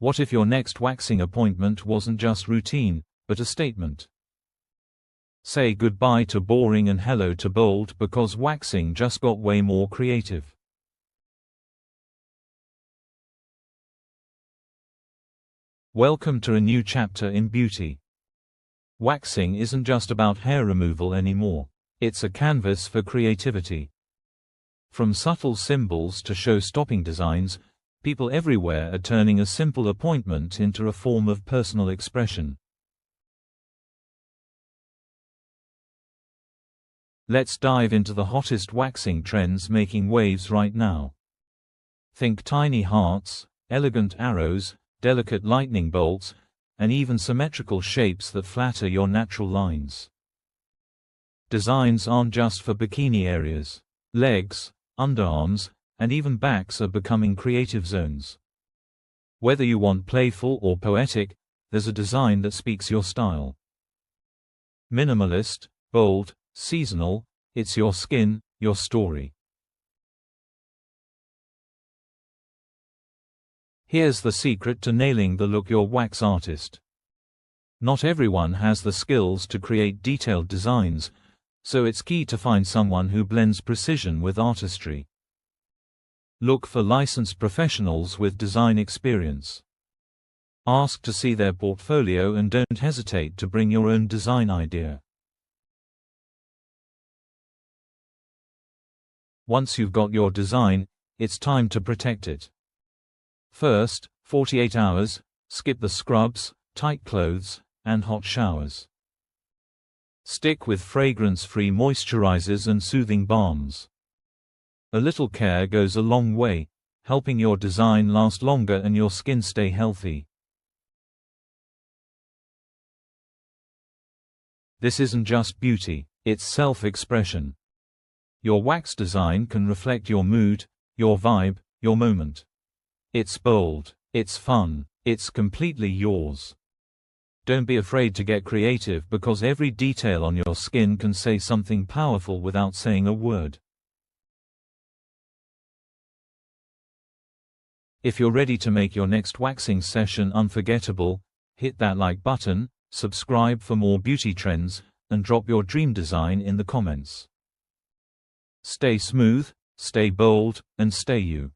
What if your next waxing appointment wasn't just routine, but a statement? Say goodbye to boring and hello to bold, because waxing just got way more creative. Welcome to a new chapter in beauty. Waxing isn't just about hair removal anymore. It's a canvas for creativity. From subtle symbols to show-stopping designs, people everywhere are turning a simple appointment into a form of personal expression. Let's dive into the hottest waxing trends making waves right now. Think tiny hearts, elegant arrows, delicate lightning bolts, and even symmetrical shapes that flatter your natural lines. Designs aren't just for bikini areas. Legs, underarms, and even backs are becoming creative zones. Whether you want playful or poetic, there's a design that speaks your style. Minimalist, bold, seasonal, it's your skin, your story. Here's the secret to nailing the look: your wax artist. Not everyone has the skills to create detailed designs, so it's key to find someone who blends precision with artistry. Look for licensed professionals with design experience. Ask to see their portfolio and don't hesitate to bring your own design idea. Once you've got your design, it's time to protect it. First, 48 hours, skip the scrubs, tight clothes, and hot showers. Stick with fragrance-free moisturizers and soothing balms. A little care goes a long way, helping your design last longer and your skin stay healthy. This isn't just beauty, it's self-expression. Your wax design can reflect your mood, your vibe, your moment. It's bold, it's fun, it's completely yours. Don't be afraid to get creative, because every detail on your skin can say something powerful without saying a word. If you're ready to make your next waxing session unforgettable, hit that like button, subscribe for more beauty trends, and drop your dream design in the comments. Stay smooth, stay bold, and stay you.